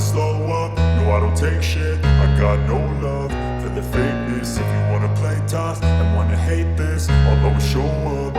slow up, no I don't take shit. I got no love for the fakeness. If you wanna play tough and wanna hate this, I'll always show up.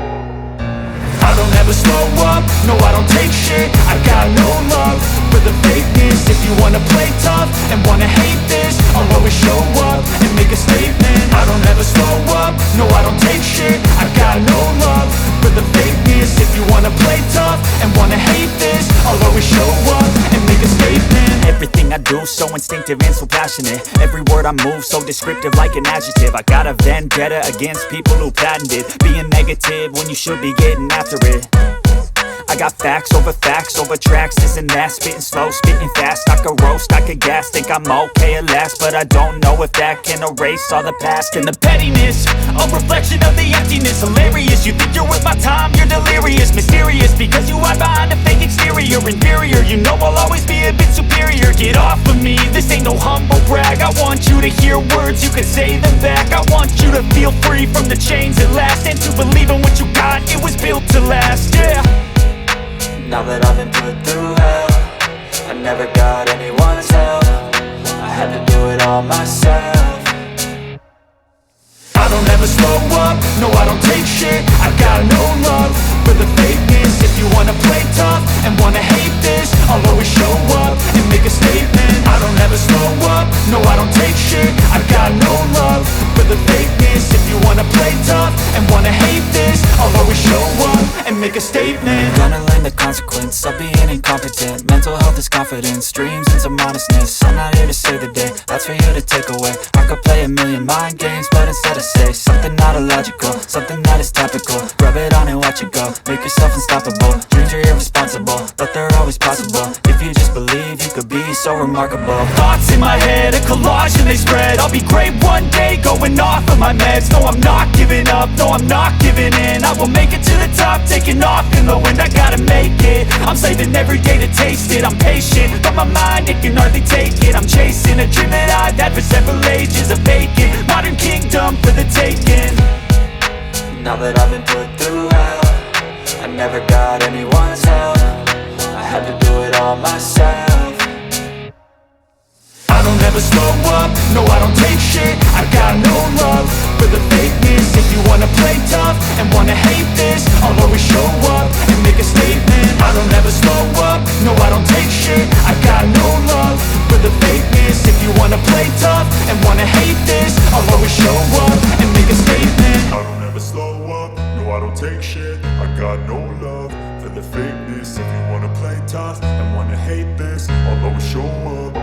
I don't ever slow up, no I don't take shit. I got no love for the fakeness. If you wanna play tough and wanna hate this, I'll always show up and make a statement. I don't ever slow up, no I don't take shit. I got no love for the fakeness. If you wanna play tough and wanna hate this, I'll always show up and make a statement. Everything I do so instinctive and so passionate. Every word I move so descriptive like an adjective. I got a vendetta against people who patented being negative when you should be getting after it. I got facts over tracks, this and that. Spitting slow, spitting fast. I could roast, I could gas. Think I'm okay at last, but I don't know if that can erase all the past. And the pettiness, a reflection of the emptiness. Hilarious, you think you're worth my time, you're delirious. Mysterious, because you hide behind a fake exterior. Inferior, you know I'll always be a bit superior. Get off of me, this ain't no humble brag. I want you to hear words, you can say them back. I want you to feel free from the chains at last, and to believe in what you got, it was built to last, yeah. Now that I've been put through hell, I never got anyone's help. I had to do it all myself. I don't ever slow up, no I don't take shit. I got no love for the fakeness. If you wanna play tough and wanna hate this, I'll always show up and make a statement. I don't ever slow up, no I don't take shit. I got no love for the fakeness. If you wanna play tough and wanna hate this, I'll always show up and make a statement. Gonna learn the consequence of being incompetent. Mental health is confidence, dreams and some honestness. I'm not here to save the day, that's for you to take away. I could play a million mind games, but instead I say something not illogical, something that is topical. Rub it on and watch it go, make yourself unstoppable. Dreams are irresponsible, but they're always possible. If you just believe, you could be so remarkable. Thoughts in my head, a collage and they spread. I'll be great one day, going off of my meds. No, I'm not giving up, no, I'm not giving in. I will make it to the top, taking off in the wind. I gotta make it, I'm saving every day to taste it. I'm patient, but my mind, it can hardly take it. I'm chasing a dream that I've had for several ages. A vacant, modern kingdom for the taking. Now that I've been put through hell, I never got anyone's help. I had to do it all myself. I don't ever slow up, no I don't take shit. I got no love for the fakeness. If you wanna play tough and wanna hate this, I'll always show up and make a statement. I don't ever slow up, no I don't take shit. I got no love for the fakeness. If you wanna play tough and wanna hate this, I'll always show up and make a statement. I don't ever slow up, no I don't take shit. I got no love for the fakeness. If you wanna play tough and wanna hate this, I'll always show up.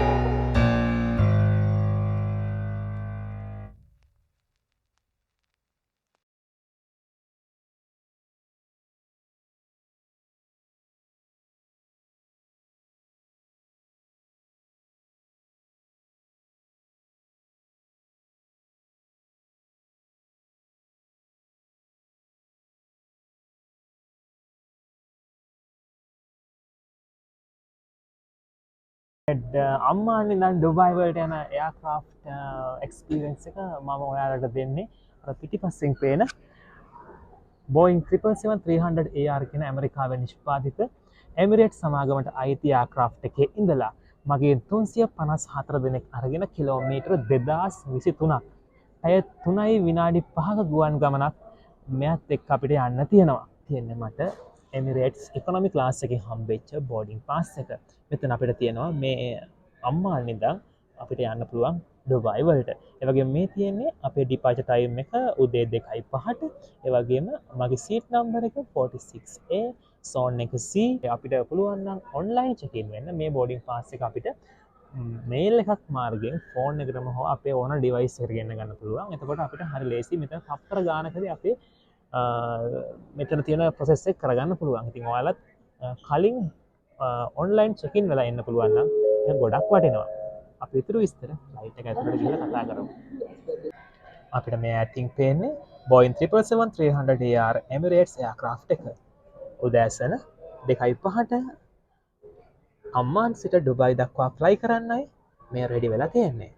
අම්මානි නම් Dubai වලට යන aircraft experience එක මම ඔයාලට දෙන්නේ අර පිටිපස්සෙන් පේන Boeing 777-300AR කියන ඇමරිකාවේ නිෂ්පාදිත Emirates සමාගමට අයිති එයාක්‍රාෆ්ට් එකේ ඉඳලා මගේ 354 දෙනෙක් අරගෙන කිලෝමීටර 2023ක් පැය 3යි විනාඩි 5ක ගුවන් ගමනක් මෙයත් එක්ක අපිට යන්න තියෙනවා. තියෙන්නේ මට Emirates economy class එකේ හම්බෙච්ච boarding pass එක. මෙතන අපිට තියෙනවා මේ අම්මාන් ඉඳන් අපිට යන්න පුළුවන් ඩුබයි වලට. ඒ වගේම මේ තියෙන්නේ අපේ departure time එක උදේ 2:05ට. ඒ වගේම මගේ seat number එක 46A zone එක C. අපිට පුළුවන් නම් online check in වෙන්න මේ boarding pass එක අපිට mail එකක් මාර්ගයෙන් phone එකටම හෝ අපේ ඕන device එකට ගෙන්න ගන්න පුළුවන්. එතකොට අපිට හරි ලේසි මෙතන තප්පර ගානකදී අපේ මෙතන තියෙන process එක කරගන්න පුළුවන්. ඉතින් ඔයාලත් කලින් online check in වෙලා එන්න පුළුවන් නම් ඒක ගොඩක් වටිනවා. අපි ඊටු විස්තර flight එක ඇතුළට ගිහලා කතා කරමු. අපිට මේ ඇතින් පේන්නේ Boeing 777-300AR Emirates aircraft එක. උදෑසන 2:05ට අම්මාන් සිට ඩුබයි දක්වා fly කරන්නයි මේ ready වෙලා තියෙන්නේ.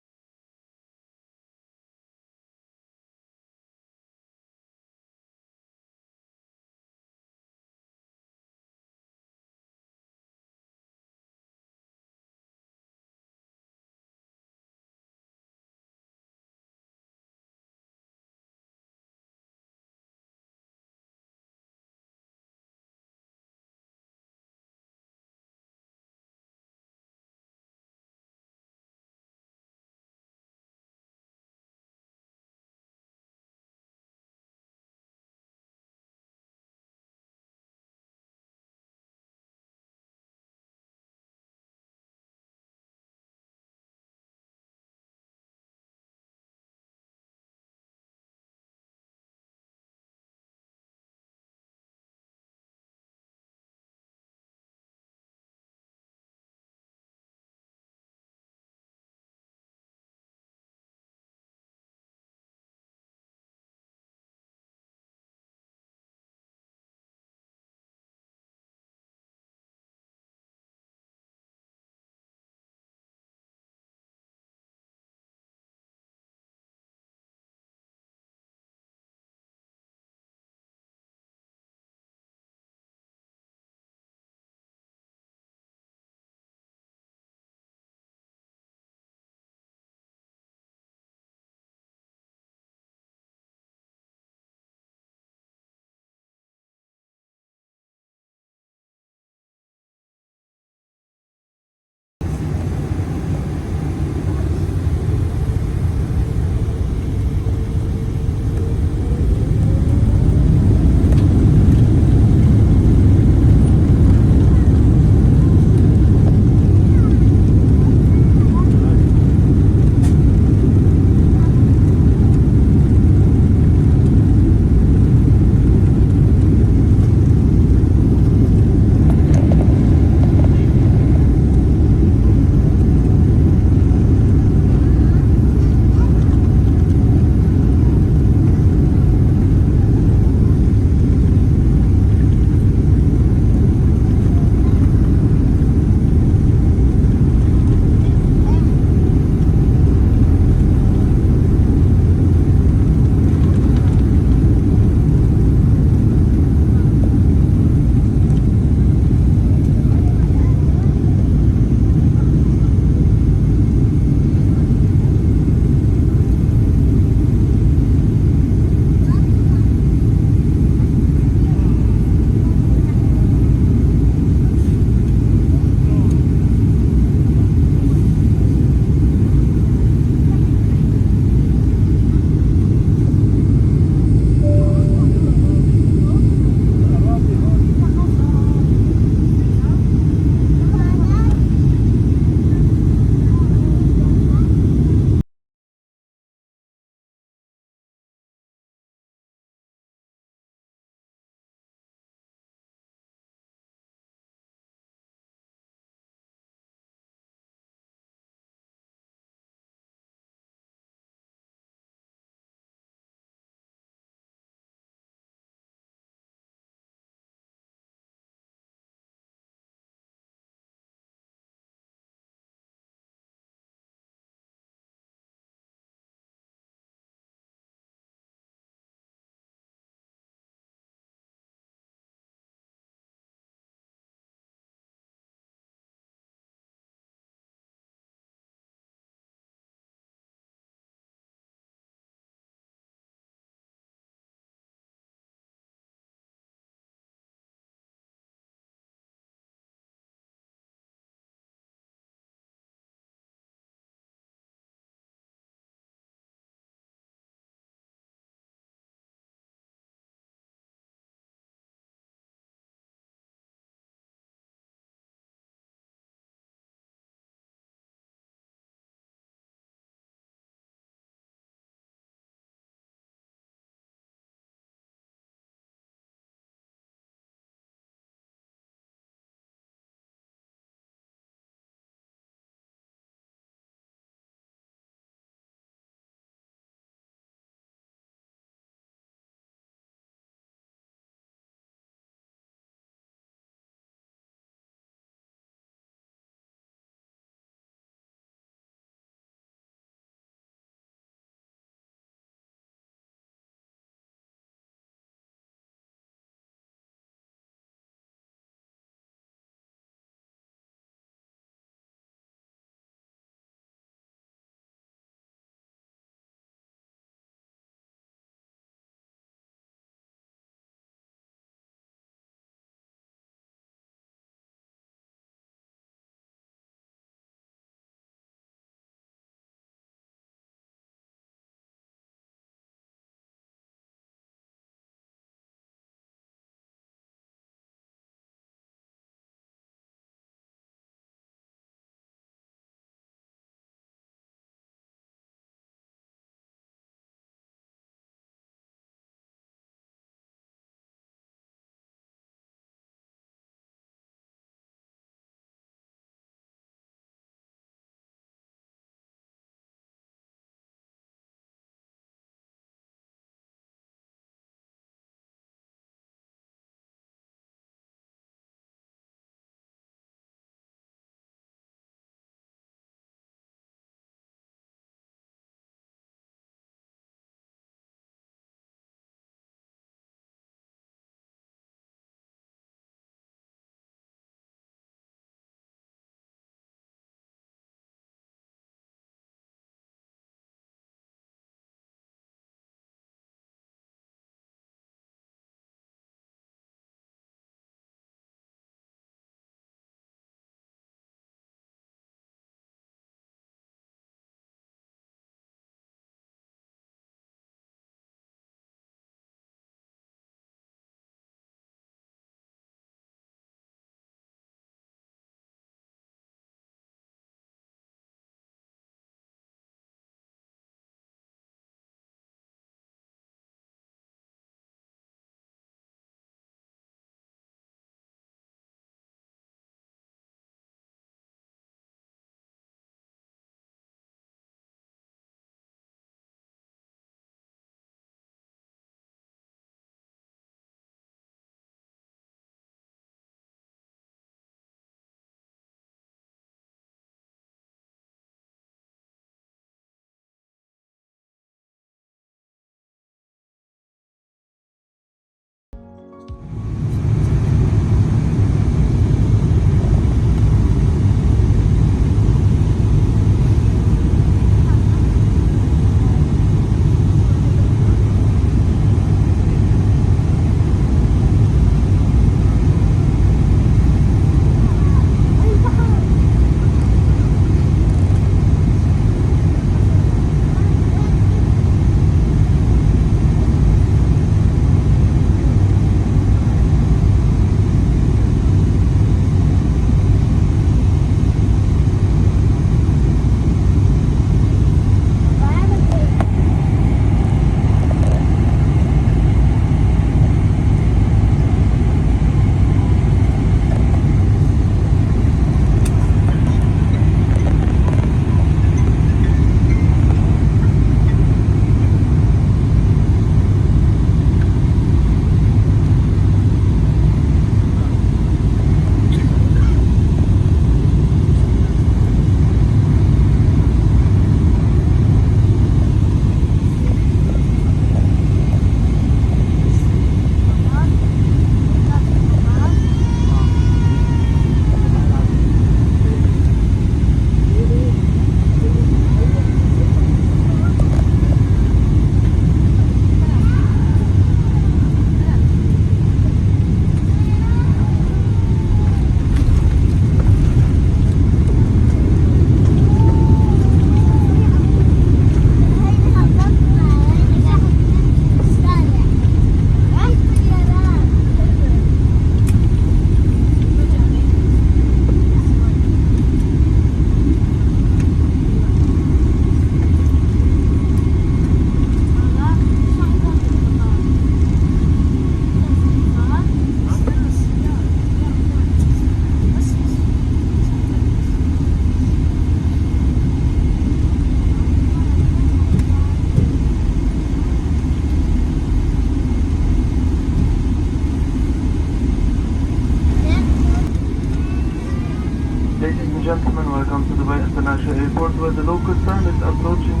airport where the local time is approaching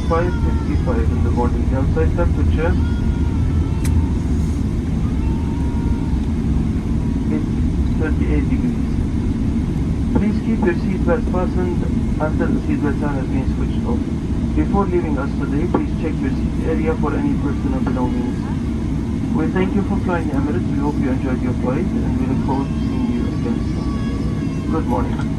5:55 in the morning. The outside temperature is 38 degrees. Please keep your seatbelt fastened until the seatbelt sign has been switched off. Before leaving us today, please check your seat area for any personal belongings. We thank you for flying Emirates. We hope you enjoyed your flight and we look forward to seeing you again soon. Good morning.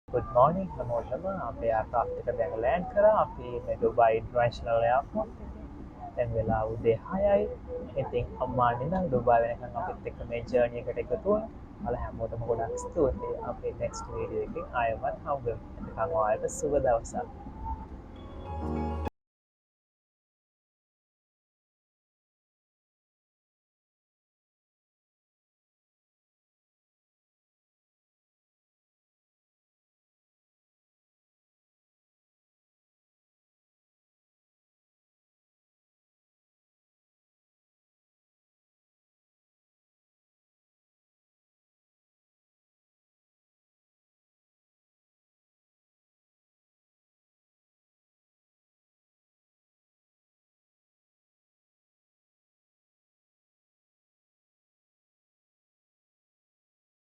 Good morning හැමෝටම අපේ aircraft එක දැන් land කරා අපි මේ Dubai international airport එකේ. දැන් වෙලා උදේ 6යි. ඉතින් අම්මාන් ඉඳන් ඩුබයි වෙනකන් අපිත් එක්ක මේ journey එකට එකතු වුණා. ඔයාලා හැමෝටම ගොඩක් ස්තුතියි. අපේ next video එකෙන් ආයෙමත් හම්බ වෙමු. එතකන් ඔයාලට සුබ දවසක්.